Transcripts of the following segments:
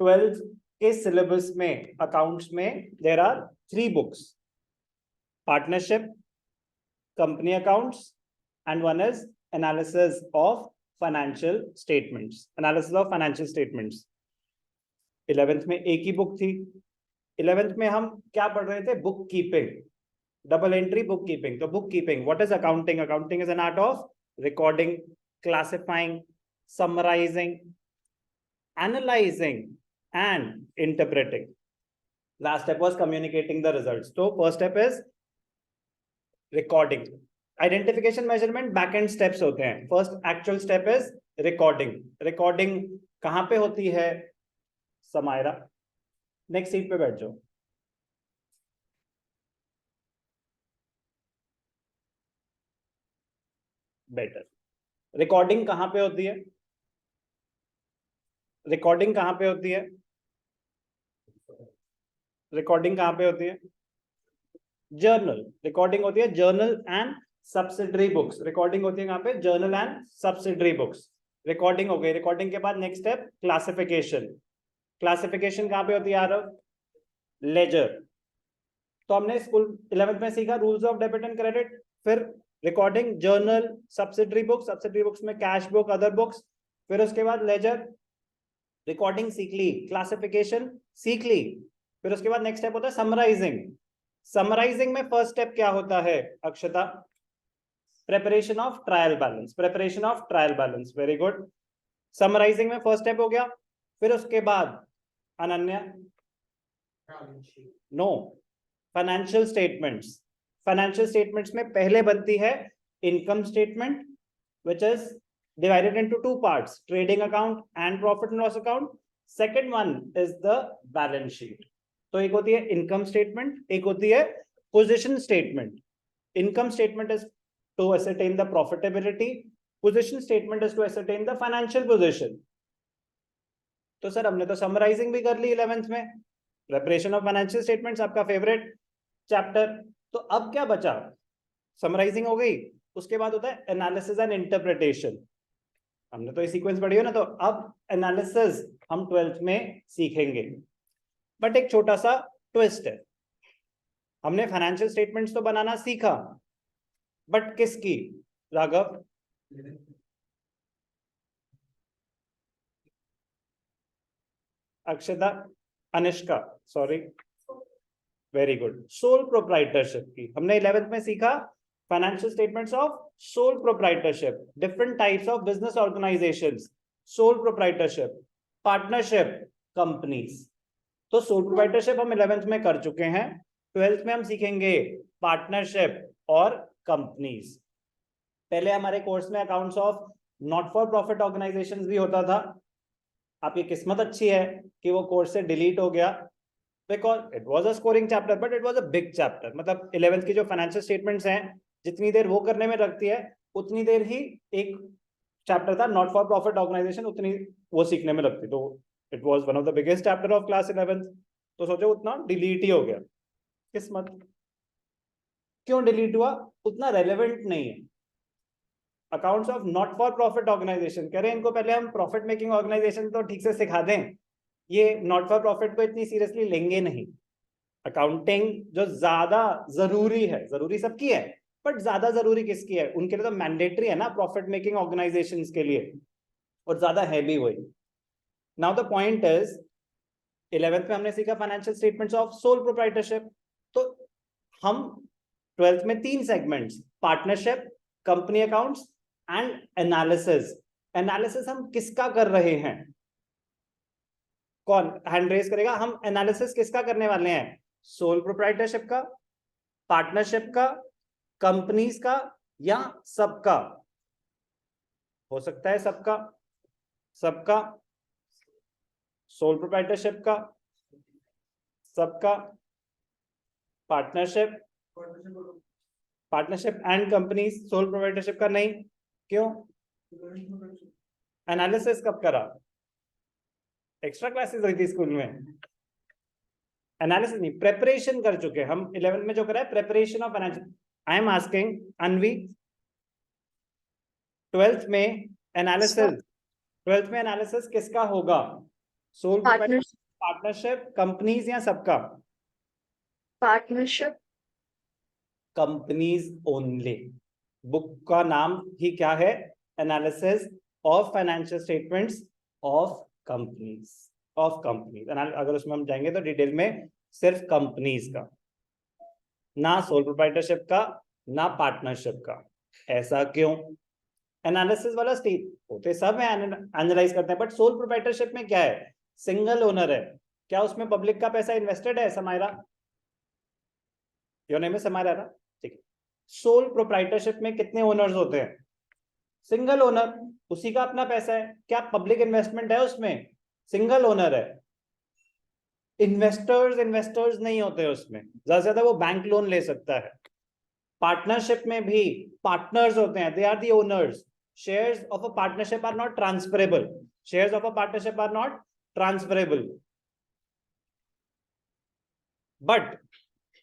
Twelfth के syllabus में accounts में there are 3 books, partnership, company accounts and one is analysis of financial statements, analysis of financial statements. 11th में एक ही book थी। 11th में हम क्या पढ़ रहे थे? Book keeping, double entry book keeping. तो book keeping, what is accounting? Accounting is an art of recording, classifying, summarising, analysing and interpreting. Last step was communicating the results. So first step is recording. Identification, measurement, back end steps होते हैं. First actual step is recording. Recording कहाँ पे होती है? Samaira next seat पे बैठ जाओ। Better. Recording कहाँ पे होती है? रिकॉर्डिंग कहाँ पे होती है? रिकॉर्डिंग कहाँ पे होती है? जर्नल। रिकॉर्डिंग होती है journal and subsidiary books. Recording होती है कहाँ पे? Journal and subsidiary books. Recording हो गई। रिकॉर्डिंग के बाद नेक्स्ट स्टेप क्लासिफिकेशन। क्लासिफिकेशन कहाँ पे होती है यार? लेजर। तो हमने स्कूल 11th में सीखा rules of debit and credit, फिर recording, journal, subsidiary books, subsidiary books में कैश बुक, अदर बुक्स, फिर उसके बाद लेजर। रिकॉर्डिंग सीख ली, क्लासिफिकेशन सीख ली, फिर उसके बाद नेक्स्ट स्टेप होता है समराइजिंग। समराइजिंग में फर्स्ट स्टेप क्या होता है Akshata? Preparation of trial balance. Preparation of trial balance, very good. Summarising में फर्स्ट स्टेप हो गया। फिर उसके बाद Ananya, no, financial statements. Financial statements में पहले बनती है income statement, which is divided into 2 parts, trading account and profit and loss account. Second one is the balance sheet. तो एक होती है इनकम स्टेटमेंट, एक होती है position statement. Income statement is to ascertain the profitability, position statement is to ascertain the financial position. तो sir हमने तो समराइजिंग भी कर ली 11th में, प्रिपरेशन ऑफ फाइनेंशियल स्टेटमेंट्स आपका फेवरेट चैप्टर। तो अब क्या बचा? समराइजिंग हो गई, उसके बाद होता है एनालिसिस एंड इंटरप्रिटेशन। हमने तो ये सीक्वेंस पढ़ी हो ना, तो अब एनालिसिस हम 12th में सीखेंगे। बट एक छोटा सा ट्विस्ट है, हमने फाइनेंशियल स्टेटमेंट्स तो बनाना सीखा, बट किसकी Raghav? Akshata, Anishka, sorry, very good. Sole proprietorship की हमने 11th में सीखा। Financial statements of sole proprietorship, different types of business organisations, sole proprietorship, partnership, companies. तो सोल प्रोप्राइटरशिप हम 11th में कर चुके हैं। 12th में हम सीखेंगे पार्टनरशिप और कंपनीज। पहले हमारे कोर्स में accounts of not for profit organisations भी होता था। आपकी किस्मत अच्छी है कि वो कोर्स से डिलीट हो गया, because it was a scoring chapter, but it was a big chapter. मतलब 11th की जो फाइनेंशियल स्टेटमेंट्स हैं, जितनी देर वो करने में लगती है उतनी देर ही एक चैप्टर था नॉट फॉर प्रॉफिट ऑर्गेनाइजेशन, उतनी वो सीखने में लगती। तो it was one of the biggest chapter of class 11th। तो सोचो उतना डिलीट ही हो गया, किस्मत। क्यों डिलीट हुआ? उतना रेलेवेंट नहीं है। Accounts of not for profit organisation, कह रहे हैं इनको पहले हम प्रॉफिट मेकिंग ऑर्गेनाइजेशन तो ठीक से सिखा दें, ये नॉट फॉर प्रॉफिट को इतनी सीरियसली लेंगे नहीं। अकाउंटिंग जो ज्यादा जरूरी है, जरूरी सबकी है, बट ज्यादा जरूरी किसकी है? उनके लिए तो मैंडेटरी है ना, प्रॉफिट मेकिंग ऑर्गेनाइजेशंस के लिए, और ज्यादा है भी वही। Now the point is 11th में हमने सीखा financial statements of sole proprietorship. तो हम 12th में 3 segments, partnership, company accounts and analysis. Analysis हम किसका कर रहे हैं? कौन हैंड रेज करेगा? हम एनालिसिस किसका करने वाले हैं? सोल प्रोप्राइटरशिप का, पार्टनरशिप का, कंपनीज का, या सबका? हो सकता है सबका, सबका, सोल प्रोप्राइटरशिप का, सबका, partnership, partnership and companies, sole proprietorship का नहीं। क्यों? एनालिसिस कब करा? एक्स्ट्रा क्लासेस हुई थी स्कूल में। एनालिसिस नहीं, प्रेपरेशन कर चुके हम 11th में। जो करा है preparation of financial. I am asking Anvi, 12th में एनालिसिस, 12th में एनालिसिस किसका होगा? सोल पार्टनरशिप, कंपनीज या सबका? पार्टनरशिप। Companies only. बुक का नाम ही क्या है? Analysis of financial statements of companies. Of companies अगर उसमें हम जाएंगे तो डिटेल में सिर्फ कंपनीज का, ना सोल प्रोप्राइटरशिप का, ना पार्टनरशिप का। ऐसा क्यों? एनालिसिस वाला स्टेट होते सब है, एनालाइज करते हैं, बट सोल प्रोप्राइटरशिप में क्या है? सिंगल ओनर है। क्या उसमें पब्लिक का पैसा इन्वेस्टेड है? Samaira, your name is Samaira ना? ठीक है। सोल प्रोप्राइटरशिप में कितने ओनर्स होते हैं? सिंगल ओनर, उसी का अपना पैसा है। क्या पब्लिक इन्वेस्टमेंट है उसमें? सिंगल ओनर है। इन्वेस्टर्स नहीं होते उसमें, ज्यादा से ज्यादा वो बैंक लोन ले सकता है। पार्टनरशिप में भी पार्टनर्स होते हैं, they are the owners. Shares of a partnership are not transferable. Shares of a partnership are not transferable. But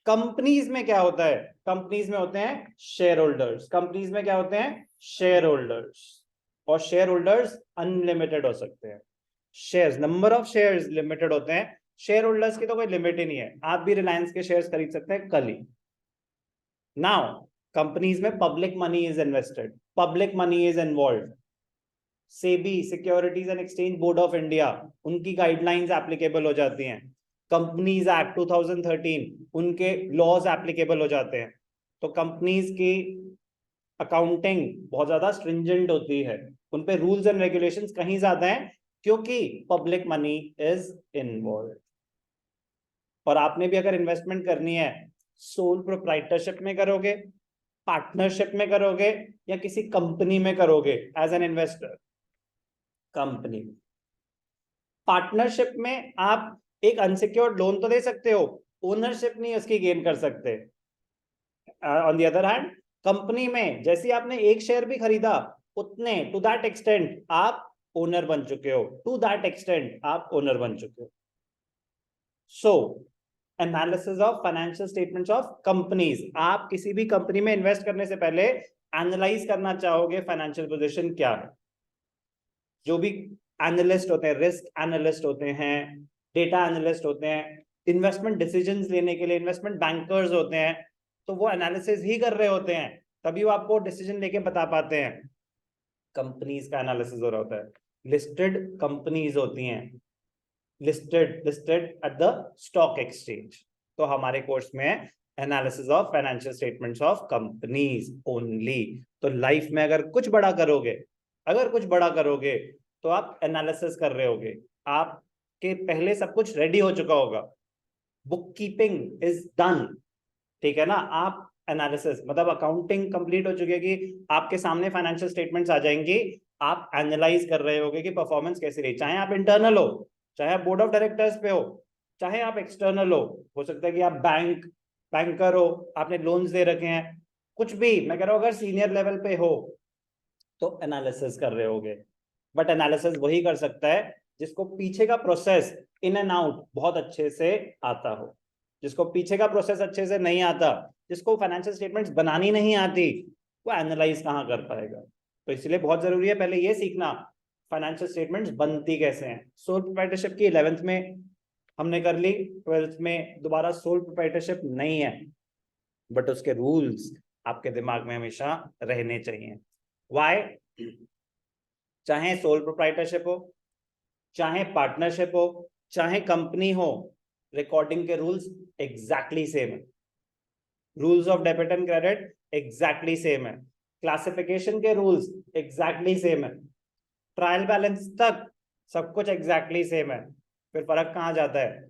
companies में क्या होता है? कंपनीज में होते हैं शेयर होल्डर्स। कंपनीज में क्या होते हैं? Share holders. और शेयर होल्डर्स अनलिमिटेड हो सकते हैं। Shares, number of shares limited होते हैं। शेयर होल्डर्स की तो कोई लिमिट ही नहीं है, आप भी रिलायंस के शेयर्स खरीद सकते हैं कल ही। नाउ कंपनीज में public money is invested, public money is involve. SEBI, securities and exchange board of India, उनकी गाइडलाइंस एप्लीकेबल हो जाती हैं। कंपनीज एक्ट 2013, उनके लॉज एप्लीकेबल हो जाते हैं। तो कंपनीज की अकाउंटिंग बहुत ज्यादा स्ट्रिंजेंट होती है, उन पे रूल्स एंड रेगुलेशंस कहीं ज्यादा हैं, क्योंकि पब्लिक मनी इज इन्वॉल्व। और आपने भी अगर इन्वेस्टमेंट करनी है, सोल प्रोप्राइटरशिप में करोगे, पार्टनरशिप में करोगे, या किसी कंपनी में करोगे as an investor? Company. Partnership में आप एक अनसिक्योर्ड लोन तो दे सकते हो, ओनरशिप नहीं उसकी गेन कर सकते। On the other hand, company में जैसे आपने एक शेयर भी खरीदा, उतने टू दैट एक्सटेंट आप ओनर बन चुके हो, टू दैट एक्सटेंट आप ओनर बन चुके हो। So analysis of financial statements of companies, आप किसी भी कंपनी में इन्वेस्ट करने से पहले एनालाइज करना चाहोगे फाइनेंशियल पोजीशन क्या है। जो भी एनालिस्ट होते हैं, रिस्क एनालिस्ट होते हैं, डेटा एनालिस्ट होते हैं, इन्वेस्टमेंट डिसीजंस लेने के लिए इन्वेस्टमेंट बैंकर्स होते हैं, तो वो एनालिसिस ही कर रहे होते हैं, तभी वो आपको डिसीजन लेके बता पाते हैं। कंपनीज का एनालिसिस हो रहा होता है, लिस्टेड कंपनीज होती हैं, listed at the stock exchange. तो हमारे कोर्स में analysis of financial statements of companies only. तो लाइफ में अगर कुछ बड़ा करोगे, तो आप एनालिसिस कर रहे होगे, आपके पहले सब कुछ रेडी हो चुका होगा, बुक कीपिंग इज डन, ठीक है ना? आप एनालिसिस मतलब अकाउंटिंग कंप्लीट हो चुकी है कि आपके सामने फाइनेंशियल स्टेटमेंट्स आ जाएंगी, आप एनालाइज कर रहे होगे कि परफॉर्मेंस कैसी रही, चाहे आप इंटरनल हो, चाहे आप बोर्ड ऑफ डायरेक्टर्स पे हो, चाहे आप एक्सटर्नल हो सकता है कि आप बैंकर हो, आपने लोन्स दे रखे हैं, कुछ भी, मैं कह रहा हूं अगर सीनियर लेवल पे हो तो एनालिसिस कर रहे होगे। बट एनालिसिस वही कर सकता है जिसको पीछे का प्रोसेस इन एंड आउट बहुत अच्छे से आता हो। जिसको पीछे का प्रोसेस अच्छे से नहीं आता, जिसको फाइनेंशियल स्टेटमेंट्स बनानी नहीं आती, वो एनालाइज कहाँ कर पाएगा? तो इसलिए बहुत जरूरी है पहले ये सीखना फाइनेंशियल स्टेटमेंट्स बनती कैसे हैं। सोल प्रोप्राइटरशिप की 11th में हमने कर ली, 12th में दोबारा सोल प्रोप्राइटरशिप नहीं है, बट उसके रूल्स आपके दिमाग में हमेशा रहने चाहिए। वाई? चाहे सोल प्रोप्राइटरशिप हो, चाहे पार्टनरशिप हो, चाहे कंपनी हो, रिकॉर्डिंग के रूल्स एग्जैक्टली सेम है, rules of debit and credit exactly same है, क्लासिफिकेशन के रूल्स एग्जैक्टली सेम है, ट्रायल बैलेंस तक सब कुछ एग्जैक्टली सेम है। फिर फर्क कहां जाता है?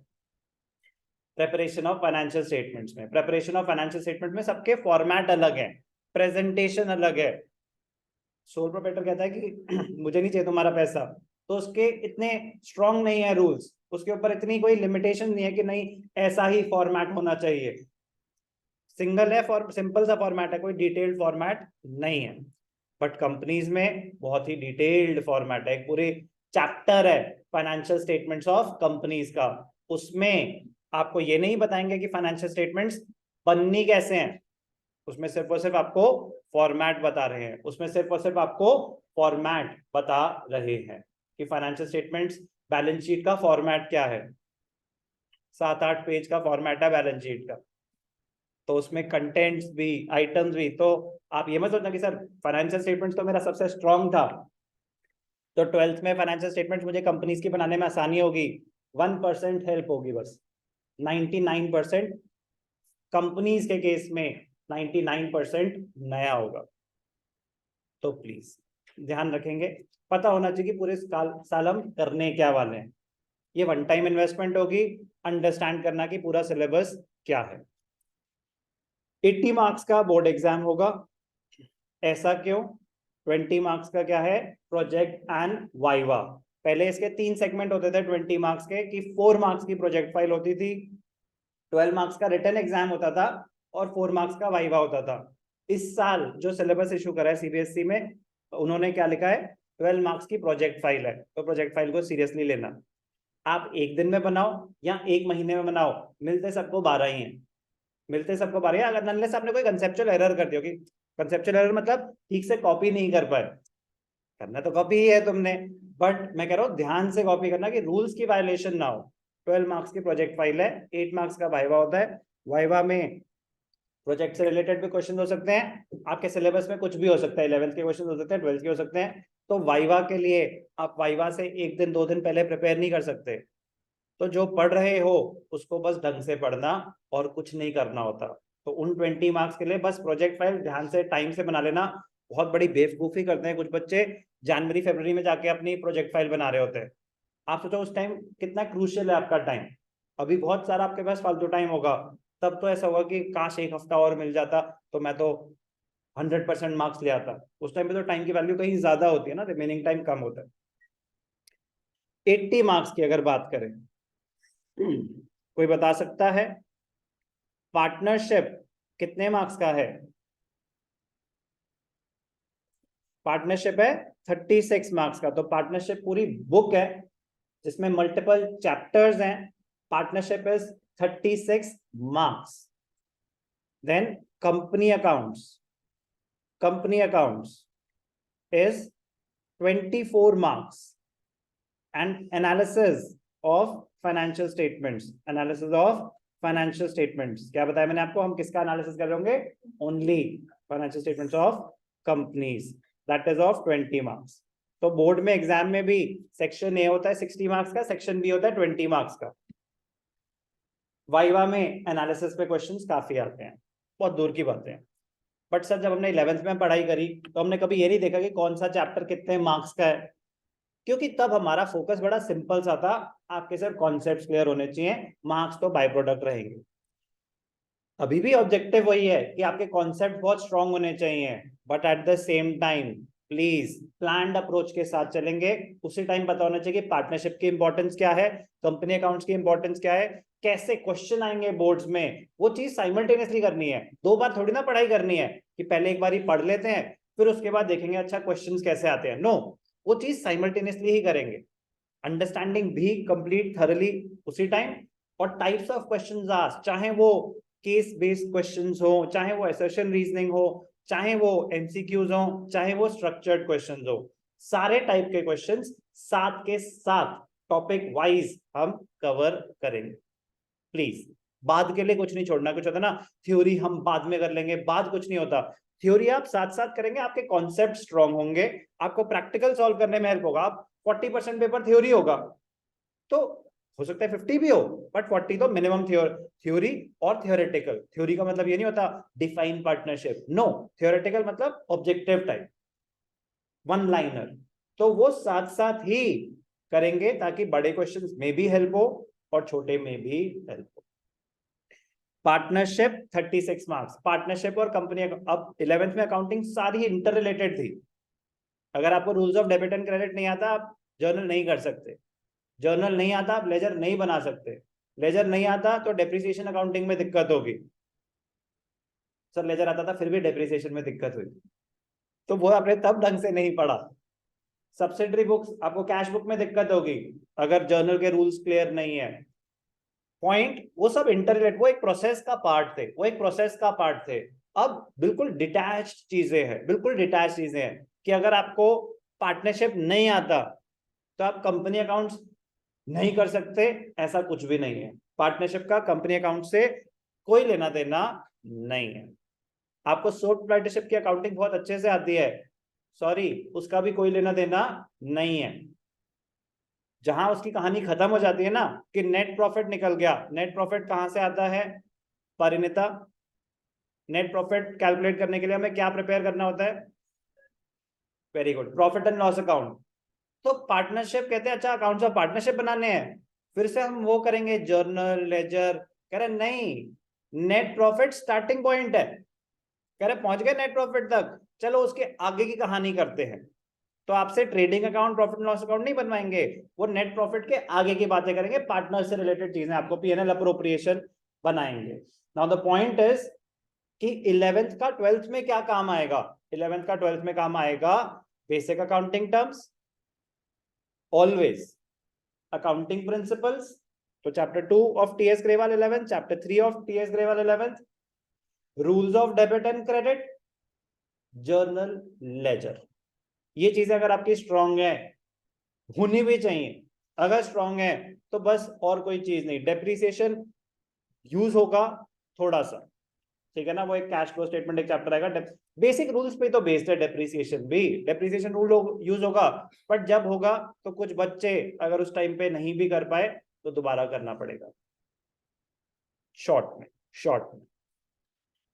प्रेपरेशन ऑफ फाइनेंशियल स्टेटमेंट्स में। प्रेपरेशन ऑफ फाइनेंशियल स्टेटमेंट में सबके फॉर्मेट अलग है, प्रेजेंटेशन अलग है। सोल प्रोप्राइटर कहता है कि मुझे नहीं चाहिए तुम्हारा पैसा, तो उसके इतने स्ट्रॉन्ग नहीं है रूल्स, उसके ऊपर इतनी कोई लिमिटेशन नहीं है कि नहीं ऐसा ही फॉर्मेट होना चाहिए, सिंगल है, सिंपल सा फॉर्मेट है, कोई डिटेल्ड फॉर्मेट नहीं है। बट कंपनीज में बहुत ही डिटेल्ड फॉर्मेट है, एक पूरे चैप्टर है फाइनेंशियल स्टेटमेंट्स ऑफ कंपनीज का। उसमें आपको ये नहीं बताएंगे कि फाइनेंशियल स्टेटमेंट्स बननी कैसे हैं, उसमें सिर्फ और सिर्फ आपको फॉर्मेट बता रहे हैं, उसमें सिर्फ और सिर्फ आपको फॉर्मेट बता रहे हैं कि फाइनेंशियल स्टेटमेंट्स बैलेंस शीट का फॉर्मेट क्या है, 7-8 पेज का फॉर्मेट है बैलेंस शीट का, तो उसमें कंटेंट्स भी आइटम्स भी, तो आप ये मत सोचना कि सर फाइनेंशियल स्टेटमेंट्स तो मेरा सबसे स्ट्रांग था, तो 12th में फाइनेंशियल स्टेटमेंट्स मुझे कंपनीज की बनाने में आसानी होगी, 1% हेल्प होगी बस, 99% कंपनीज के केस में 99% नया होगा। तो प्लीज ध्यान रखेंगे, पता होना चाहिए कि पूरे साल हम करने क्या वाले हैं। ये वन टाइम इन्वेस्टमेंट होगी, अंडरस्टैंड करना कि पूरा सिलेबस क्या है। 80 मार्क्स का बोर्ड एग्जाम होगा, ऐसा क्यों? 20 मार्क्स का क्या है, प्रोजेक्ट एंड वाइवा। पहले इसके 3 सेगमेंट होते थे 20 मार्क्स के, कि 4 मार्क्स की प्रोजेक्ट फाइल होती थी, 12 मार्क्स का रिटन एग्जाम होता था और 4 मार्क्स का वाइवा होता था। इस साल जो सिलेबस इशू करा है सीबीएसई में, उन्होंने क्या लिखा है, 12 मार्क्स की प्रोजेक्ट फाइल है, तो प्रोजेक्ट फाइल को सीरियसली लेना। आप एक दिन में बनाओ या एक महीने में बनाओ, मिलते सबको 12 ही हैं, मिलते सबको 12। अगर अनलेस आपने कोई कंसेप्चुअल एरर कर दिया, कि कंसेप्चुअल एरर मतलब ठीक से कॉपी नहीं कर पाए, करना तो कॉपी ही है तुमने, बट मैं कह रहा हूँ ध्यान से कॉपी करना कि रूल्स की वायलेशन ना हो। 12 मार्क्स की प्रोजेक्ट फाइल है, 8 मार्क्स का वाइवा होता है। वाइवा में प्रोजेक्ट से रिलेटेड भी क्वेश्चन हो सकते हैं, आपके सिलेबस में कुछ भी हो सकता है, 11th के क्वेश्चन हो सकते हैं, 12th के हो सकते हैं। तो वाइवा के लिए आप वाइवा से 1 दिन 2 दिन पहले प्रिपेयर नहीं कर सकते, तो जो पढ़ रहे हो उसको बस ढंग से पढ़ना और कुछ नहीं करना होता। तो उन 20 मार्क्स के लिए बस प्रोजेक्ट फाइल ध्यान से टाइम से बना लेना। बहुत बड़ी बेवकूफी करते हैं कुछ बच्चे, जनवरी फरवरी में जाके अपनी प्रोजेक्ट फाइल बना रहे होते हैं। आप सोचो उस टाइम कितना क्रूशियल है आपका टाइम, अभी बहुत सारा आपके पास फालतू टाइम होगा, तब तो ऐसा होगा कि काश 1 हफ्ता और मिल जाता तो मैं तो 100% मार्क्स ले आता। उस टाइम पे तो टाइम की वैल्यू कहीं ज्यादा होती है ना, रिमेनिंग टाइम कम होता है। 80 मार्क्स की अगर बात करें, कोई बता सकता है पार्टनरशिप कितने मार्क्स का है? पार्टनरशिप है 36 मार्क्स का। तो पार्टनरशिप पूरी बुक है जिसमें मल्टीपल चैप्टर्स हैं, partnership is 36 marks. Then company accounts, company accounts is 24 marks. And analysis of financial statements, analysis of financial statements, क्या बताया मैंने आपको, हम किसका एनालिसिस कर रहे होंगे? Only financial statements of companies, that is of 20 marks. तो बोर्ड में एग्जाम में भी सेक्शन ए होता है 60 मार्क्स का, सेक्शन बी होता है 20 मार्क्स का। वाइवा में एनालिसिस पे क्वेश्चंस काफी आते हैं, बहुत दूर की बातें हैं। बट सर जब हमने 11th में पढ़ाई करी तो हमने कभी ये नहीं देखा कि कौन सा चैप्टर कितने मार्क्स का है, क्योंकि तब हमारा फोकस बड़ा सिंपल सा था, आपके सर कॉन्सेप्ट्स क्लियर होने चाहिए, मार्क्स तो बाय प्रोडक्ट रहेंगे। अभी भी ऑब्जेक्टिव वही है कि आपके कॉन्सेप्ट बहुत स्ट्रांग होने चाहिए, but at the same time please planned approach के साथ चलेंगे। उसी टाइम पता होना चाहिए कि पार्टनरशिप की इंपॉर्टेंस क्या है, कंपनी अकाउंट्स की इंपॉर्टेंस क्या है, कैसे क्वेश्चन आएंगे बोर्ड्स में, वो चीज साइमल्टेनियसली करनी है। 2 बार थोड़ी ना पढ़ाई करनी है कि पहले एक बार ही पढ़ लेते हैं फिर उसके बाद देखेंगे अच्छा क्वेश्चंस कैसे आते हैं। नो, वो चीज साइमल्टेनियसली ही करेंगे, अंडरस्टैंडिंग भी कंप्लीट थरली उसी टाइम, और टाइप्स ऑफ क्वेश्चंस आस्क्ड, चाहे वो केस बेस्ड क्वेश्चंस हो, चाहे वो असर्शन रीजनिंग हो, चाहे वो एमसीक्यूज हो, चाहे वो स्ट्रक्चर्ड क्वेश्चंस हो, सारे टाइप के क्वेश्चंस साथ के साथ टॉपिक वाइज हम कवर करेंगे। प्लीज बाद के लिए कुछ नहीं छोड़ना। कुछ होता ना थ्योरी हम बाद में कर लेंगे, बाद कुछ नहीं होता, थ्योरी आप साथ साथ करेंगे, आपके कॉन्सेप्ट स्ट्रांग होंगे, आपको प्रैक्टिकल सॉल्व करने में हेल्प होगा। आप 40% पेपर थ्योरी होगा तो हो सकता है 50 भी हो, बट 40 तो मिनिमम थ्योरी और थियोरेटिकल। थ्योरी का मतलब ये नहीं होता डिफाइन पार्टनरशिप, नो, थियोरेटिकल मतलब ऑब्जेक्टिव टाइप, वन लाइनर। तो वो साथ साथ ही करेंगे ताकि बड़े क्वेश्चंस में भी हेल्प हो और छोटे में भी हेल्प हो। पार्टनरशिप 36 मार्क्स, पार्टनरशिप और कंपनी। अब 11th में अकाउंटिंग सारी इंटर रिलेटेड थी। अगर आपको rules of debit and credit नहीं आता आप जर्नल नहीं कर सकते, जर्नल नहीं आता आप लेजर नहीं बना सकते, लेजर नहीं आता तो डेप्रिसिएशन अकाउंटिंग में दिक्कत होगी। सर लेजर आता था फिर भी डेप्रिसिएशन में दिक्कत हुई, तो वो आपने तब ढंग से नहीं पढ़ा। सब्सिडरी बुक्स, आपको कैश बुक में दिक्कत होगी अगर जर्नल के रूल्स क्लियर नहीं है। पॉइंट वो सब इंटरलेट, वो एक प्रोसेस का पार्ट थे, वो एक प्रोसेस का पार्ट थे। अब बिल्कुल डिटैच्ड चीजें हैं, बिल्कुल डिटैच्ड चीजें हैं कि अगर आपको पार्टनरशिप नहीं आता तो आप कंपनी अकाउंट्स नहीं कर सकते, ऐसा कुछ भी नहीं है। पार्टनरशिप का कंपनी अकाउंट से कोई लेना देना नहीं है। आपको सोल प्रोप्राइटरशिप की अकाउंटिंग बहुत अच्छे से आती है, सॉरी, उसका भी कोई लेना देना नहीं है। जहां उसकी कहानी खत्म हो जाती है ना कि नेट प्रॉफिट निकल गया, नेट प्रॉफिट कहां से आता है परिणीता? नेट प्रॉफिट कैलकुलेट करने के लिए हमें क्या प्रिपेयर करना होता है? Very good, profit and loss account. तो पार्टनरशिप कहते हैं अच्छा अकाउंट्स ऑफ पार्टनरशिप बनाने हैं, फिर से हम वो करेंगे जर्नल लेजर, कह रहे नहीं, नेट प्रॉफिट स्टार्टिंग पॉइंट है, कह रहे पहुंच गए नेट प्रॉफिट तक, चलो उसके आगे की कहानी करते हैं। तो आपसे trading account profit and loss account नहीं बनवाएंगे, वो नेट प्रॉफिट के आगे की बातें करेंगे, पार्टनर से रिलेटेड चीजें, आपको पीएनएल अप्रोप्रिएशन बनाएंगे। नाउ द पॉइंट इज कि 11th का 12th में क्या काम आएगा? 11th का 12th में काम आएगा basic accounting terms, always accounting principles, तो chapter 2 of TS Grewal 11, chapter 3 of TS Grewal 11, rules of debit and credit, journal ledger. ये चीजें अगर आपकी स्ट्रांग है, होनी भी चाहिए, अगर स्ट्रांग है तो बस, और कोई चीज नहीं। डेप्रिसिएशन यूज होगा थोड़ा सा, ठीक है ना, वो एक कैश फ्लो स्टेटमेंट एक चैप्टर आएगा, बेसिक रूल्स पे तो बेस्ड है डेप्रिसिएशन भी, डेप्रिसिएशन रूल यूज होगा, बट जब होगा तो कुछ बच्चे अगर उस टाइम पे नहीं भी कर पाए तो दोबारा करना पड़ेगा शॉर्ट में।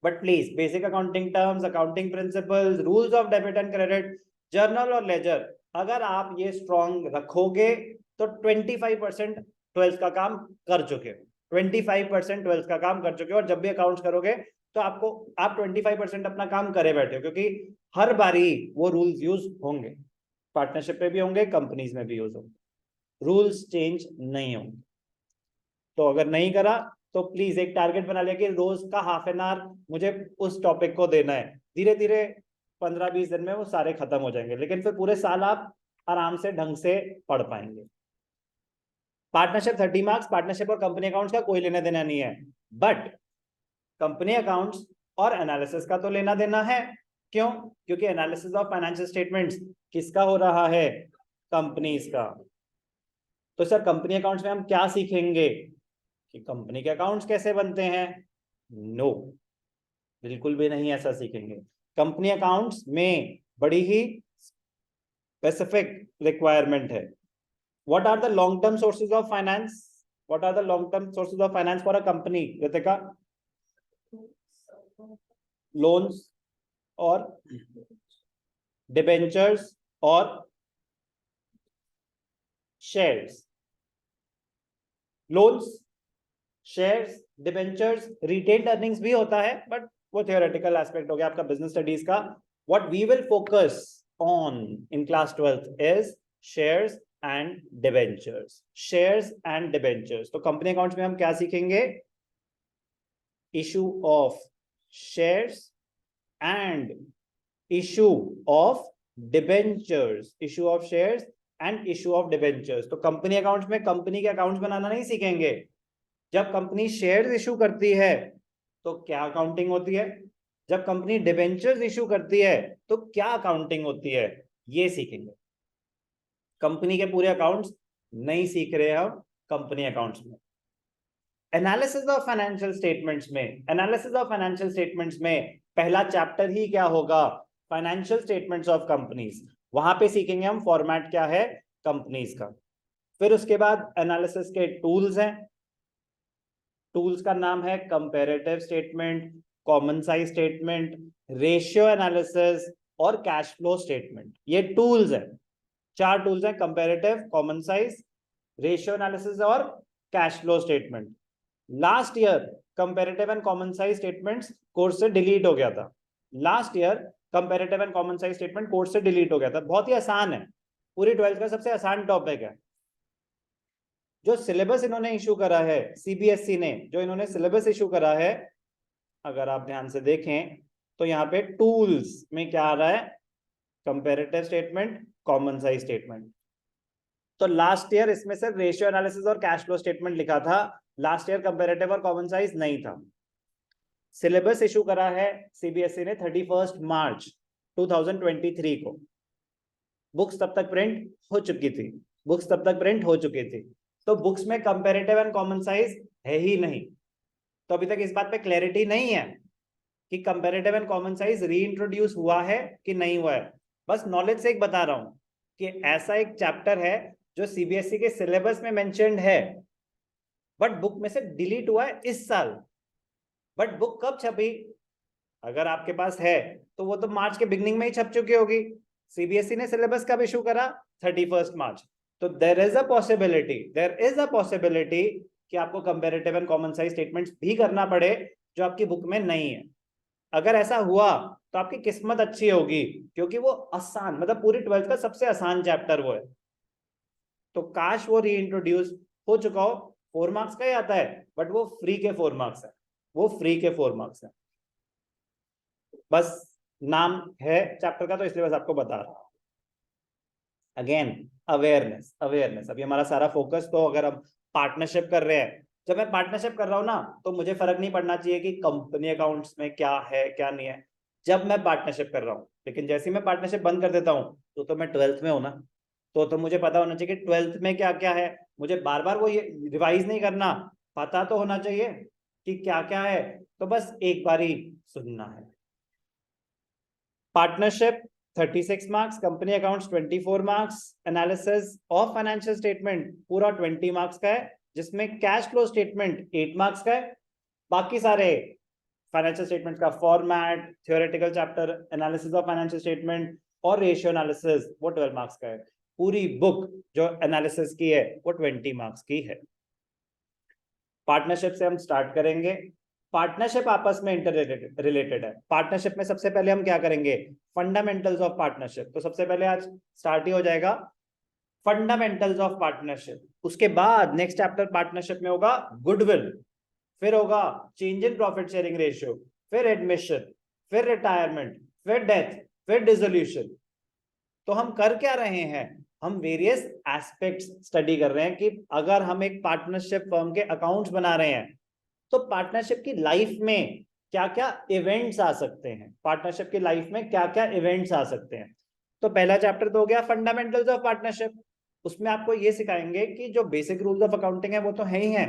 But please basic accounting terms, accounting principles, rules of debit and credit, journal और लेजर, अगर आप ये स्ट्रॉन्ग रखोगे तो 25% ट्वेल्थ का काम कर चुके हो, 25% ट्वेल्थ का काम कर चुके हो। और जब भी अकाउंट्स करोगे तो आपको, आप 25% अपना काम करे बैठे हो, क्योंकि हर बारी वो रूल्स यूज होंगे, पार्टनरशिप पे भी होंगे, कंपनीज में भी यूज होंगे, रूल्स चेंज नहीं होंगे। तो अगर नहीं करा तो प्लीज एक टारगेट बना लिया कि रोज का हाफ एन आवर मुझे उस टॉपिक को देना है। धीरे धीरे 15-20 दिन में वो सारे खत्म हो जाएंगे, लेकिन फिर पूरे साल आप आराम से ढंग से पढ़ पाएंगे। पार्टनरशिप 30 मार्क्स, पार्टनरशिप और कंपनी अकाउंट्स का कोई लेना देना नहीं है, बट कंपनी अकाउंट्स और एनालिसिस का तो लेना देना है। क्यों? क्योंकि एनालिसिस ऑफ फाइनेंशियल स्टेटमेंट्स किसका हो रहा है? कंपनीज का। तो सर कंपनी अकाउंट्स में हम क्या सीखेंगे कि कंपनी के अकाउंट्स कैसे बनते हैं? नो, बिल्कुल भी नहीं ऐसा सीखेंगे। कंपनी अकाउंट्स में बड़ी ही स्पेसिफिक रिक्वायरमेंट है। What are the long term sources of finance? What are the long term sources of finance for a company? Ritika? Loans और डिबेंचर्स और shares. Loans, shares, debentures, retained earnings भी होता है, but वो थियोरेटिकल एस्पेक्ट हो गया आपका बिजनेस स्टडीज का। What we will focus on in class 12th is shares and debentures. Shares and debentures, तो कंपनी अकाउंट्स में हम क्या सीखेंगे? Issue of shares and issue of debentures, issue of shares and issue of debentures. तो company accounts में company के accounts बनाना नहीं सीखेंगे। जब कंपनी शेयर्स इशू करती है तो क्या अकाउंटिंग होती है, जब कंपनी डिबेंचर्स इशू करती है तो क्या अकाउंटिंग होती है, ये सीखेंगे। कंपनी के पूरे अकाउंट्स नहीं सीख रहे हम कंपनी अकाउंट्स में। एनालिसिस ऑफ फाइनेंशियल स्टेटमेंट्स में, एनालिसिस ऑफ फाइनेंशियल स्टेटमेंट्स में पहला चैप्टर ही क्या होगा? Financial statements of companies. वहां पे सीखेंगे हम फॉर्मेट क्या है कंपनीज का। फिर उसके बाद एनालिसिस के टूल्स हैं, टूल्स का नाम है comparative statement, common size statement, ratio analysis और कैश फ्लो स्टेटमेंट। ये टूल्स हैं, 4 टूल्स हैं, comparative, common size, ratio analysis और cash flow statement. Last year comparative and common size statements course से डिलीट हो गया था। Last year comparative and common size statement course से डिलीट हो गया था। बहुत ही आसान है, पूरी 12th का सबसे आसान टॉपिक है। जो सिलेबस इन्होंने इशू करा है, सीबीएसई ने जो इन्होंने सिलेबस इशू करा है, अगर आप ध्यान से देखें तो यहाँ पे टूल्स में क्या आ रहा है? Comparative statement, common size statement. तो लास्ट ईयर इसमें सिर्फ रेशियो एनालिसिस और कैश फ्लो स्टेटमेंट लिखा था, लास्ट ईयर कंपैरेटिव और कॉमन साइज नहीं था। सिलेबस इशू करा है सीबीएसई ने 31 मार्च 2023 को। बुक्स तब तक प्रिंट हो चुकी थी, बुक्स तब तक प्रिंट हो चुकी थी। तो बुक्स में कंपेरेटिव एंड कॉमन साइज है ही नहीं। तो अभी तक इस बात पे क्लैरिटी नहीं है कि comparative and common size reintroduce हुआ है कि नहीं हुआ है। बस नॉलेज से एक बता रहा हूं कि ऐसा एक चैप्टर है जो सीबीएसई के सिलेबस में मेंशन्ड है, बट बुक में से डिलीट हुआ है इस साल। बट बुक कब छपी, अगर आपके पास है तो वो तो मार्च के बिगनिंग में ही छप चुकी होगी। सीबीएसई ने सिलेबस कब इशू करा, 31 मार्च। तो देयर इज अ पॉसिबिलिटी कि आपको comparative and common size statements भी करना पड़े जो आपकी बुक में नहीं है। अगर ऐसा हुआ तो आपकी किस्मत अच्छी होगी, क्योंकि वो आसान, मतलब पूरी 12th का सबसे आसान चैप्टर वो है। तो काश वो रीइंट्रोड्यूस हो चुका हो। 4 मार्क्स का ही आता है, बट वो फ्री के 4 मार्क्स है, वो फ्री के 4 मार्क्स है। बस नाम है चैप्टर का, तो इसलिए बस आपको बता रहा हूं। अगेन अवेयरनेस, अभी हमारा सारा फोकस, तो अगर हम पार्टनरशिप कर रहे हैं, जब मैं पार्टनरशिप कर रहा हूं ना, तो मुझे फर्क नहीं पड़ना चाहिए कि कंपनी अकाउंट्स में क्या है क्या नहीं है, जब मैं पार्टनरशिप कर रहा हूं। लेकिन जैसे ही मैं पार्टनरशिप बंद कर देता हूं, तो मैं 12th में हूं ना, तो मुझे पता होना चाहिए कि 12th में क्या क्या है। मुझे बार बार वो ये रिवाइज नहीं करना, पता तो होना चाहिए कि क्या क्या है, तो बस एक बार ही सुनना है। Partnership 36 marks, company accounts 24 marks, analysis of financial statement पूरा 20 मार्क्स का है, जिसमें कैश फ्लो स्टेटमेंट 8 मार्क्स का है। बाकी सारे फाइनेंशियल स्टेटमेंट का format, theoretical chapter, analysis of financial statement और रेशियो एनालिसिस वो 12 मार्क्स का है। पूरी बुक जो एनालिसिस की है वो 20 मार्क्स की है। पार्टनरशिप से हम स्टार्ट करेंगे। पार्टनरशिप आपस में इंटर रिलेटेड है। पार्टनरशिप में सबसे पहले हम क्या करेंगे, फंडामेंटल्स ऑफ पार्टनरशिप। तो सबसे पहले आज स्टार्ट ही हो जाएगा फंडामेंटल्स ऑफ पार्टनरशिप। उसके बाद नेक्स्ट चैप्टर पार्टनरशिप में होगा गुडविल, फिर होगा change in profit sharing ratio, फिर एडमिशन, फिर रिटायरमेंट, फिर डेथ, फिर डिसोल्यूशन। तो हम कर क्या रहे हैं, हम वेरियस एस्पेक्ट्स स्टडी कर रहे हैं कि अगर हम एक पार्टनरशिप फर्म के अकाउंट्स बना रहे हैं, तो पार्टनरशिप की लाइफ में क्या क्या इवेंट्स आ सकते हैं, पार्टनरशिप की लाइफ में क्या क्या इवेंट्स आ सकते हैं। तो पहला चैप्टर तो हो गया फंडामेंटल्स ऑफ पार्टनरशिप। उसमें आपको ये सिखाएंगे कि जो बेसिक रूल्स ऑफ अकाउंटिंग है वो तो है ही है,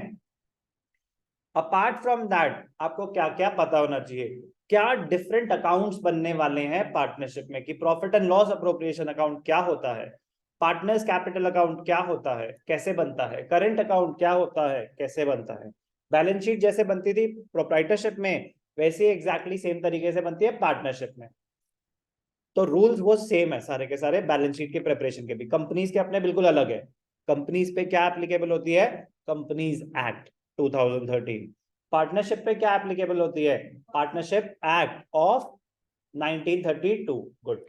अपार्ट फ्रॉम दैट आपको क्या क्या पता होना चाहिए, क्या डिफरेंट अकाउंट्स बनने वाले हैं पार्टनरशिप में, कि profit and loss appropriation account क्या होता है, पार्टनर्स कैपिटल अकाउंट क्या होता है, कैसे बनता है, करंट अकाउंट क्या होता है, कैसे बनता है। बैलेंस शीट जैसे बनती थी प्रोप्राइटरशिप में, वैसे एग्जैक्टली सेम तरीके से बनती है पार्टनरशिप में। तो रूल्स वो सेम है सारे के सारे, बैलेंस शीट के प्रिपरेशन के भी। कंपनीज के अपने बिल्कुल अलग है। कंपनीज पे क्या एप्लीकेबल होती है, कंपनीज एक्ट 2013। पार्टनरशिप पे क्या एप्लीकेबल होती है, partnership act of 1932। Good.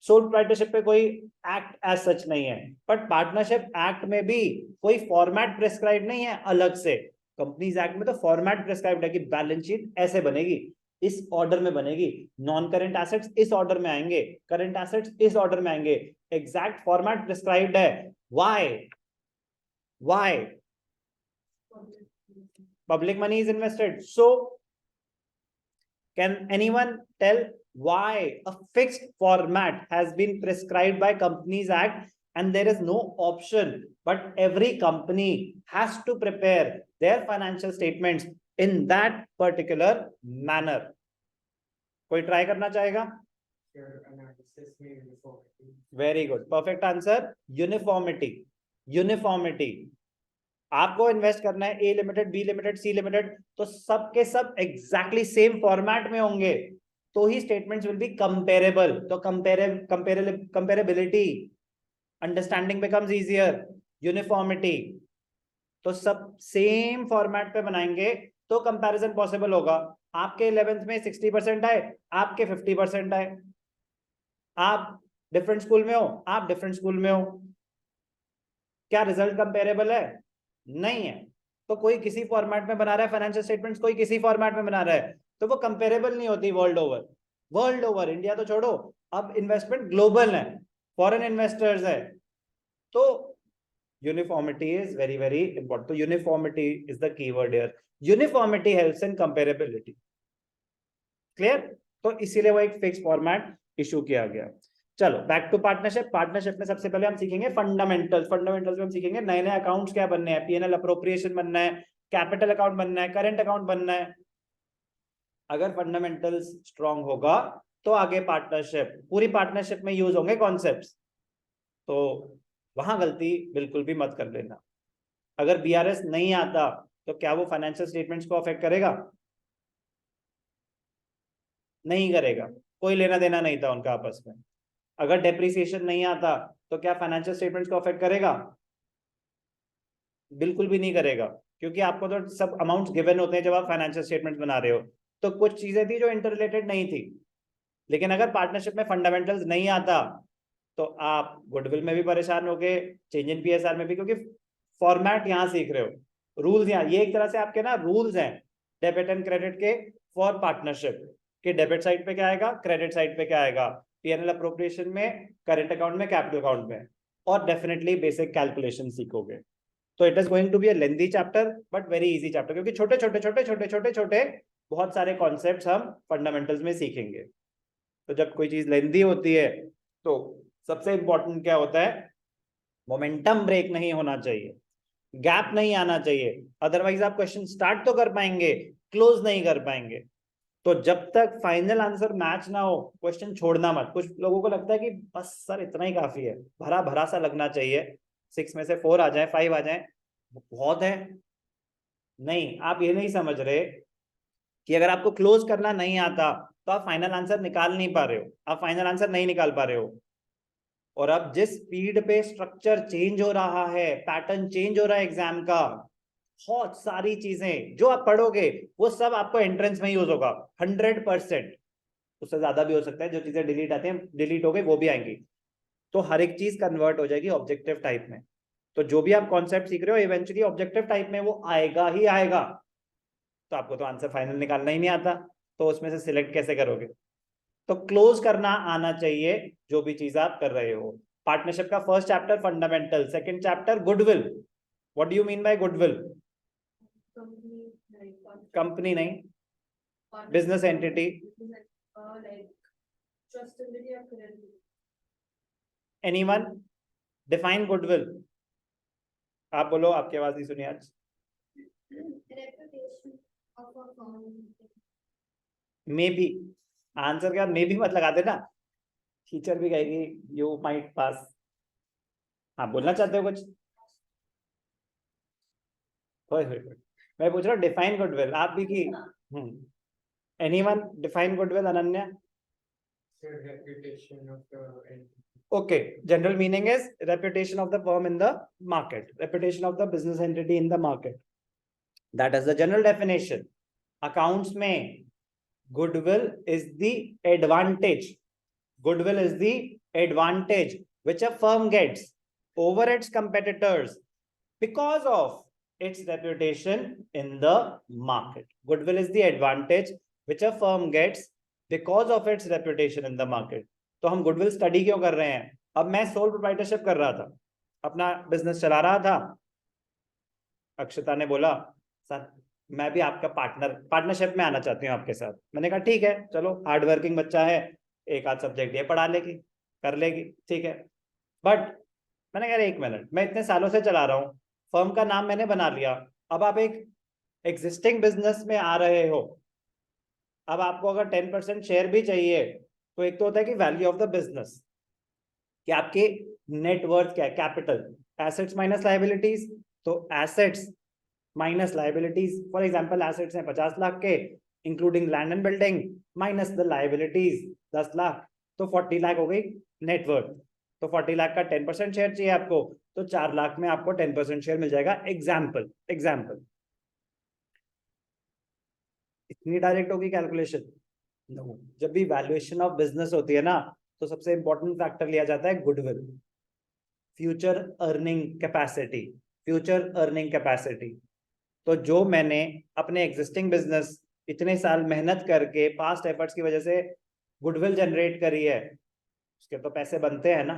Sole proprietorship पे कोई एक्ट एज सच नहीं है, बट पार्टनरशिप एक्ट में भी कोई फॉर्मेट प्रिस्क्राइब नहीं है अलग से। कंपनीज एक्ट में तो फॉर्मेट प्रिस्क्राइब्ड है कि बैलेंस शीट ऐसे बनेगी, इस ऑर्डर में बनेगी, नॉन करंट एसेट्स इस ऑर्डर में आएंगे, करंट एसेट्स इस ऑर्डर में आएंगे, एग्जैक्ट फॉर्मेट प्रिस्क्राइब्ड है। Why public money is invested. So can anyone tell why a fixed format has been prescribed by Companies Act and there is no option, but every company has to prepare their financial statements in that particular manner? कोई try करना चाहेगा? Very good, perfect answer, uniformity. Uniformity, आपको invest करना है A limited, B limited, C limited, तो सब के सब एग्जैक्टली सेम फॉर्मेट में होंगे, तो ही स्टेटमेंट्स विल बी कंपेरेबल। तो comparability, understanding becomes easier. Uniformity, तो सब सेम फॉर्मेट पे बनाएंगे तो कंपैरिजन पॉसिबल होगा। आपके 11th में 60% आए, आपके 50% आए, आप डिफरेंट स्कूल में हो, आप डिफरेंट स्कूल में हो, क्या रिजल्ट कंपेरेबल है? नहीं है। तो कोई किसी फॉर्मेट में बना रहा है फाइनेंशियल स्टेटमेंट्स, कोई किसी फॉर्मेट में बना रहा है, तो वो कंपेरेबल नहीं होती world over. World over, India तो छोड़ो, अब इन्वेस्टमेंट ग्लोबल है, फॉरेन इन्वेस्टर्स है, तो uniformity is very very important. तो uniformity is the keyword here. Uniformity helps in comparability. Clear? तो इसीलिए वो एक फिक्स फॉर्मेट इशू किया गया। चलो बैक टू पार्टनरशिप। पार्टनरशिप में सबसे पहले हम सीखेंगे फंडामेंटल्स। फंडामेंटल्स में हम सीखेंगे नए नए अकाउंट्स क्या बनने हैं, पीएनएल अप्रोप्रिएशन बनना है, कैपिटल अकाउंट बनना है, करंट अकाउंट बनना है। अगर फंडामेंटल्स स्ट्रांग होगा तो आगे पार्टनरशिप, पूरी पार्टनरशिप में यूज होंगे कॉन्सेप्ट्स, तो वहां गलती बिल्कुल भी मत कर लेना। अगर बीआरएस नहीं आता तो क्या वो फाइनेंशियल स्टेटमेंट्स को अफेक्ट करेगा? नहीं करेगा, कोई लेना देना नहीं था उनका आपस में। अगर डेप्रिसिएशन नहीं आता तो क्या फाइनेंशियल स्टेटमेंट्स को अफेक्ट करेगा? बिल्कुल भी नहीं करेगा, क्योंकि आपको तो सब अमाउंट्स गिवन होते हैं जब आप फाइनेंशियल स्टेटमेंट्स बना रहे हो। तो कुछ चीजें थी जो इंटररिलेटेड नहीं थी। लेकिन अगर पार्टनरशिप में फंडामेंटल्स नहीं आता तो आप गुडविल में भी परेशान होगे, चेंज इन पीएसआर में भी, क्योंकि फॉर्मेट यहाँ सीख रहे हो, रूल्स यहाँ, ये एक तरह से आपके ना रूल्स हैं डेबिट एंड क्रेडिट के फॉर पार्टनरशिप, कि डेबिट साइड पे क्या आएगा, क्रेडिट साइड पे क्या आएगा, पीएनएल अप्रोप्रिएशन में, करंट अकाउंट में, कैपिटल अकाउंट में, और डेफिनेटली बेसिक कैलकुलेशन सीखोगे। तो it is going to be a lengthy chapter but very easy chapter, क्योंकि छोटे छोटे छोटे छोटे छोटे छोटे बहुत सारे कॉन्सेप्ट्स हम फंडामेंटल्स में सीखेंगे। तो जब कोई चीज लेंथी होती है तो सबसे इंपॉर्टेंट क्या होता है, मोमेंटम ब्रेक नहीं होना चाहिए, गैप नहीं आना चाहिए, अदरवाइज आप क्वेश्चन स्टार्ट तो कर पाएंगे, क्लोज नहीं कर पाएंगे। तो जब तक फाइनल आंसर मैच ना हो क्वेश्चन छोड़ना मत। कुछ लोगों को लगता है कि बस सर इतना ही काफी है, भरा भरा सा लगना चाहिए, 6 में से 4 आ जाए, 5 आ जाए, बहुत है। नहीं, आप ये नहीं समझ रहे कि अगर आपको क्लोज करना नहीं आता तो आप फाइनल आंसर निकाल नहीं पा रहे हो, आप फाइनल आंसर नहीं निकाल पा रहे हो। और अब जिस स्पीड पे स्ट्रक्चर चेंज हो रहा है, पैटर्न चेंज हो रहा है एग्जाम का, बहुत सारी चीजें जो आप पढ़ोगे वो सब आपको एंट्रेंस में यूज होगा 100%। उससे ज्यादा भी हो सकता है, जो चीजें डिलीट आती हैं डिलीट हो गई वो भी आएंगी। तो हर एक चीज कन्वर्ट हो जाएगी ऑब्जेक्टिव टाइप में। तो जो भी आप कॉन्सेप्ट सीख रहे हो इवेंचुअली ऑब्जेक्टिव टाइप में वो आएगा ही आएगा। तो आपको तो आंसर फाइनल निकालना ही नहीं आता, तो उसमें से सिलेक्ट कैसे करोगे? तो क्लोज करना आना चाहिए जो भी चीज आप कर रहे हो। पार्टनरशिप का first chapter fundamental, second chapter goodwill. What do you mean by goodwill? Company नहीं, business entity. Anyone define goodwill? आप बोलो, आपकी आवाज नहीं सुनी आज। मे बी, आंसर के बाद मे भी मत लगा देना, टीचर भी कहेगी यू माइट पास। हाँ, बोलना चाहते हो कुछ? मैं पूछ रहा हूँ डिफाइन गुडविल, आप भी की। Anyone define goodwill? Ananya? Okay, general meaning is reputation of the firm in the market, reputation of the business entity in the market. That is the general definition. Accounts में goodwill is the advantage. Goodwill is the advantage which a firm gets over its competitors because of its reputation in the market. Goodwill is the advantage which a firm gets because of its reputation in the market. तो हम goodwill study क्यों कर रहे हैं? अब मैं sole proprietorship कर रहा था, अपना बिजनेस चला रहा था, अक्षता ने बोला सर मैं भी आपका पार्टनरशिप में आना चाहती हूँ आपके साथ। मैंने कहा ठीक है, चलो हार्ड वर्किंग बच्चा है, एक आध सब्जेक्ट ये पढ़ा लेगी, कर लेगी, ठीक है। बट मैंने कहा 1 मिनट, मैं इतने सालों से चला रहा हूँ, फर्म का नाम मैंने बना लिया, अब आप एक एग्जिस्टिंग बिजनेस में आ रहे हो, अब आपको अगर 10% शेयर भी चाहिए तो एक तो होता है कि वैल्यू ऑफ द बिजनेस, कि आपके नेटवर्थ क्या है, कैपिटल, एसेट्स माइनस लाइबिलिटीज। तो assets minus liabilities, for example assets हैं 50 लाख के including land and building, minus the liabilities 10 lakh, तो 40 लाख हो गई नेटवर्थ। तो 40 लाख का 10% शेयर चाहिए आपको, तो 4 लाख में आपको 10% शेयर मिल जाएगा। एग्जाम्पल इतनी डायरेक्ट होगी कैलकुलेशन? नो। जब भी वैल्यूएशन ऑफ बिजनेस होती है ना, तो सबसे इंपॉर्टेंट फैक्टर लिया जाता है goodwill, future earning capacity, future earning capacity. तो जो मैंने अपने एग्जिस्टिंग बिजनेस इतने साल मेहनत करके पास्ट एफर्ट्स की वजह से गुडविल जनरेट करी है, उसके तो पैसे बनते हैं ना।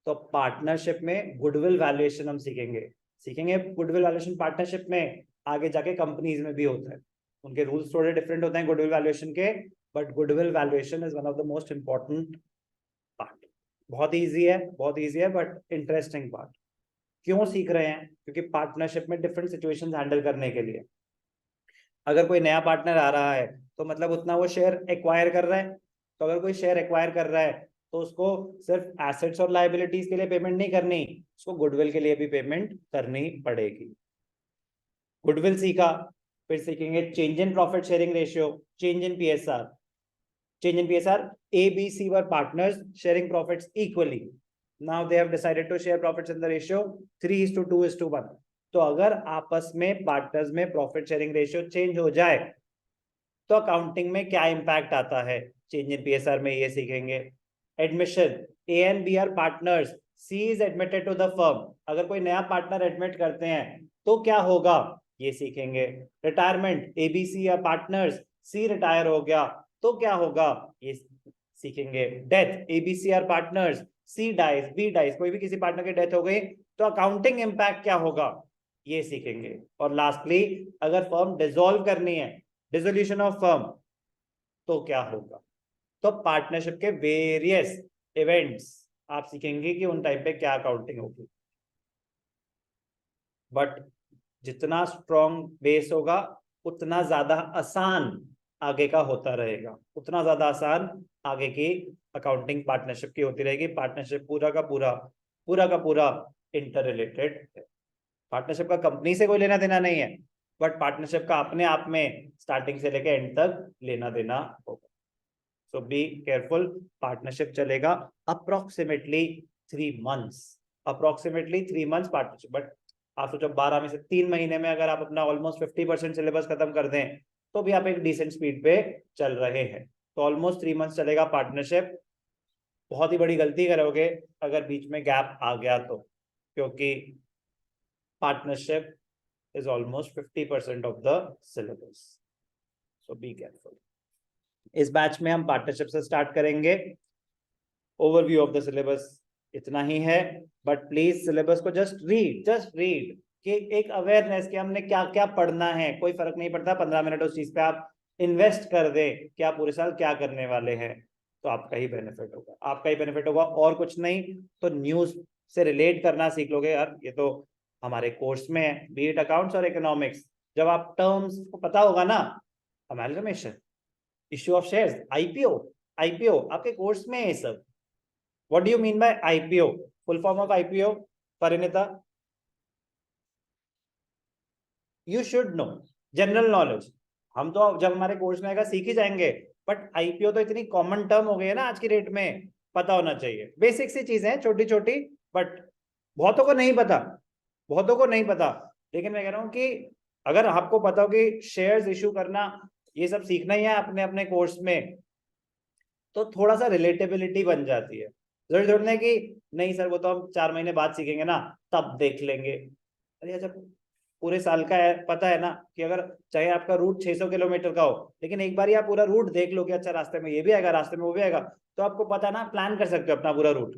तो पार्टनरशिप में गुडविल वैल्यूएशन हम सीखेंगे गुडविल वैल्यूएशन पार्टनरशिप में। आगे जाके कंपनीज में भी होता है, उनके रूल्स थोड़े डिफरेंट होते हैं गुडविल वैल्यूएशन के, but goodwill valuation is one of the most important part. बहुत इजी है, बहुत इजी है, बट इंटरेस्टिंग पार्ट। क्यों सीख रहे हैं? क्योंकि पार्टनरशिप में डिफरेंट सिचुएशंस हैंडल करने के लिए, अगर कोई नया पार्टनर आ रहा है तो मतलब उतना वो शेयर एक्वायर कर रहा है, तो अगर कोई शेयर एक्वायर कर रहा है तो उसको सिर्फ एसेट्स और लायबिलिटीज के लिए पेमेंट नहीं करनी, उसको गुडविल के लिए भी पेमेंट करनी पड़ेगी। गुडविल सीखा, फिर सीखेंगे change in profit sharing ratio, change in PSR. Change in PSR, A B C were partners sharing profits equally, now they have decided to share profits in the ratio 3:2:1। तो अगर आपस में partners में profit sharing ratio change हो जाए तो accounting में क्या इंपैक्ट आता है, चेंज इन पीएसआर में ये सीखेंगे। Admission, A and B are partners, C is admitted to the firm, अगर कोई नया पार्टनर एडमिट करते हैं तो क्या होगा, ये सीखेंगे। Retirement, A B C are partners, C retire हो गया तो क्या होगा, ये सीखेंगे। Death, A B C are partners, C dies, B dies, कोई भी किसी पार्टनर की डेथ हो गई तो अकाउंटिंग इंपैक्ट क्या होगा, ये सीखेंगे। और लास्टली, अगर फर्म डिसॉल्व करनी है, डिसोल्यूशन ऑफ फर्म, तो क्या होगा। तो पार्टनरशिप के वेरियस इवेंट्स आप सीखेंगे कि उन टाइम पे क्या अकाउंटिंग होगी। बट जितना स्ट्रॉन्ग बेस होगा उतना ज्यादा आसान आगे का होता रहेगा, उतना ज्यादा आसान आगे की अकाउंटिंग पार्टनरशिप की होती रहेगी। पार्टनरशिप पूरा का पूरा इंटर रिलेटेड है। पार्टनरशिप का कंपनी से कोई लेना देना नहीं है, बट पार्टनरशिप का अपने आप में स्टार्टिंग से लेकर एंड तक लेना देना होगा। सो बी केयरफुल। पार्टनरशिप चलेगा approximately 3 months, approximately 3 months partnership. But आप सोचो 12 में से 3 महीने में अगर आप अपना ऑलमोस्ट 50% सिलेबस खत्म कर दें तो भी आप एक डिसेंट स्पीड पे चल रहे हैं। तो ऑलमोस्ट 3 मंथ्स चलेगा पार्टनरशिप। बहुत ही बड़ी गलती करोगे अगर बीच में गैप आ गया तो, क्योंकि partnership is almost 50% of the syllabus. So be careful. इस बैच में हम पार्टनरशिप से स्टार्ट करेंगे। ओवरव्यू ऑफ द सिलेबस इतना ही है, बट प्लीज सिलेबस को जस्ट रीड कि एक अवेयरनेस कि हमने क्या क्या पढ़ना है। कोई फर्क नहीं पड़ता, 15 मिनट उस चीज पे आप इन्वेस्ट कर दें कि आप पूरे साल क्या करने वाले हैं, तो आपका ही बेनिफिट होगा, आपका ही बेनिफिट होगा और कुछ नहीं। तो न्यूज से रिलेट करना सीख लोगे यार, ये तो हमारे कोर्स में है, बी इट अकाउंट्स और इकोनॉमिक्स। जब आप टर्म्स को पता होगा ना, amalgamation, issue of shares, IPO आपके कोर्स में है ये सब। What do you mean bye IPO, full form of IPO, Parineeta you should know, general knowledge. हम तो जब हमारे कोर्स में आएगा सीख ही जाएंगे, बट आईपीओ तो इतनी कॉमन टर्म हो गई है ना आज की डेट में, पता होना चाहिए। बेसिक सी चीजें हैं छोटी छोटी, बट बहुतों को नहीं पता, बहुतों को नहीं पता। लेकिन मैं कह रहा हूं कि अगर आपको पता हो कि शेयर्स इशू करना ये सब सीखना ही है अपने अपने कोर्स में, तो थोड़ा सा रिलेटेबिलिटी बन जाती है। जरूरी नहीं कि नहीं सर वो तो हम 4 महीने बाद सीखेंगे ना, तब देख लेंगे। अरे अच्छा, पूरे साल का है, पता है ना कि अगर चाहे आपका रूट 600 किलोमीटर का हो, लेकिन एक बार ही आप पूरा रूट देख लो कि अच्छा रास्ते में ये भी आएगा, रास्ते में वो भी आएगा, तो आपको पता ना, प्लान कर सकते हो अपना पूरा रूट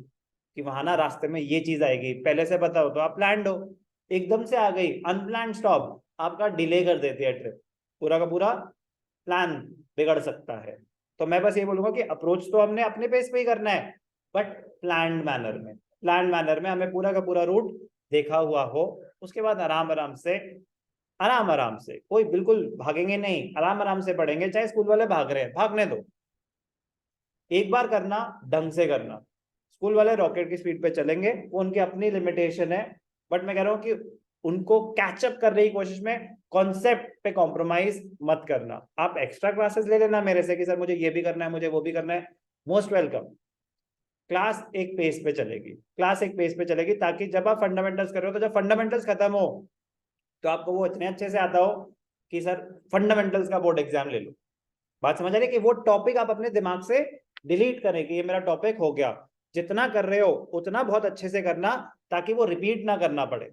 कि वहां ना रास्ते में ये चीज आएगी, पहले से पता हो तो आप प्लान हो। एकदम से आ गई अनप्लान स्टॉप, आपका डिले कर देती है ट्रिप, पूरा का पूरा प्लान बिगड़ सकता है। तो मैं बस ये बोलूंगा कि अप्रोच तो हमने अपने पेस पे ही करना है, बट प्लान मैनर में हमें पूरा का पूरा रूट देखा हुआ हो। उसके बाद आराम आराम से, कोई बिल्कुल भागेंगे नहीं, आराम आराम से पढ़ेंगे। चाहे स्कूल वाले भाग रहे हैं, भागने दो, एक बार करना, ढंग से करना। स्कूल वाले रॉकेट की स्पीड पे चलेंगे, वो उनकी अपनी लिमिटेशन है, बट मैं कह रहा हूं कि उनको कैचअप करने की कोशिश में कॉन्सेप्ट पे कॉम्प्रोमाइज मत करना। आप एक्स्ट्रा क्लासेस ले लेना मेरे से कि सर मुझे ये भी करना है, मुझे वो भी करना है, मोस्ट वेलकम। क्लास एक पेस पे चलेगी, क्लास एक पेस पे चलेगी, ताकि जब आप फंडामेंटल्स कर रहे हो तो जब फंडामेंटल्स खत्म हो तो आपको वो इतने अच्छे से आता हो कि सर फंडामेंटल्स का बोर्ड एग्जाम ले लो। बात समझ आ रही है कि वो टॉपिक आप अपने दिमाग से डिलीट करें कि ये मेरा टॉपिक हो गया। जितना कर रहे हो उतना बहुत अच्छे से करना, ताकि वो रिपीट ना करना पड़े।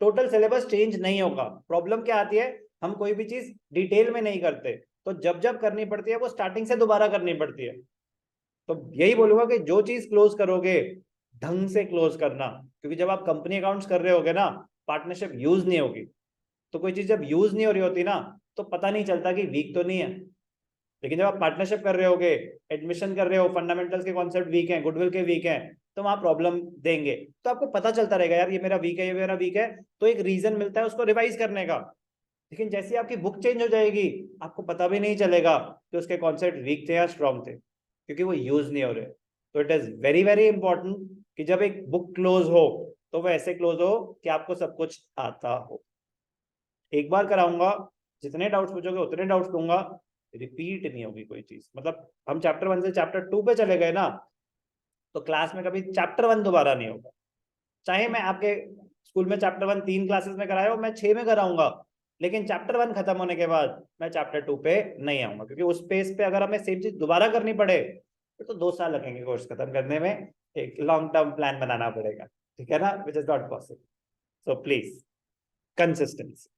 टोटल सिलेबस चेंज नहीं होगा। प्रॉब्लम क्या आती है, हम कोई भी चीज डिटेल में नहीं करते, तो जब जब करनी पड़ती है वो स्टार्टिंग से दोबारा करनी पड़ती है। तो यही बोलूंगा कि जो चीज क्लोज करोगे ढंग से क्लोज करना, क्योंकि जब आप कंपनी अकाउंट्स कर रहे होगे ना, पार्टनरशिप यूज नहीं होगी। तो कोई चीज जब यूज नहीं हो रही होती ना, तो पता नहीं चलता कि वीक तो नहीं है, लेकिन जब आप पार्टनरशिप कर रहे होगे, एडमिशन कर रहे हो, फंडामेंटल्स के कॉन्सेप्ट वीक हैं, गुडविल के वीक हैं, तो वहां प्रॉब्लम देंगे। तो आपको पता चलता रहेगा यार ये मेरा वीक है, ये मेरा वीक है, तो एक रीजन मिलता है उसको रिवाइज करने का। लेकिन जैसे आपकी बुक चेंज हो जाएगी, आपको पता भी नहीं चलेगा कि उसके कॉन्सेप्ट वीक थे या स्ट्रॉन्ग थे, क्योंकि वो यूज नहीं हो रहे। तो it is very very important कि जब एक बुक क्लोज हो तो वो ऐसे क्लोज हो कि आपको सब कुछ आता हो। एक बार कराऊंगा, जितने डाउट्स पूछोगे उतने डाउट्स दूंगा, रिपीट नहीं होगी कोई चीज। मतलब हम चैप्टर 1 से चैप्टर 2 पे चले गए ना, तो क्लास में कभी चैप्टर 1 दोबारा नहीं होगा। चाहे मैं आपके स्कूल में चैप्टर 1 3 क्लासेस में कराया हो, मैं 6 में कराऊंगा, लेकिन चैप्टर 1 खत्म होने के बाद मैं चैप्टर 2 पे नहीं आऊंगा, क्योंकि उस पेज पे अगर हमें सेम चीज दोबारा करनी पड़े तो 2 साल लगेंगे कोर्स खत्म करने में। एक लॉन्ग टर्म प्लान बनाना पड़ेगा, ठीक है ना, which is not possible. So please consistency.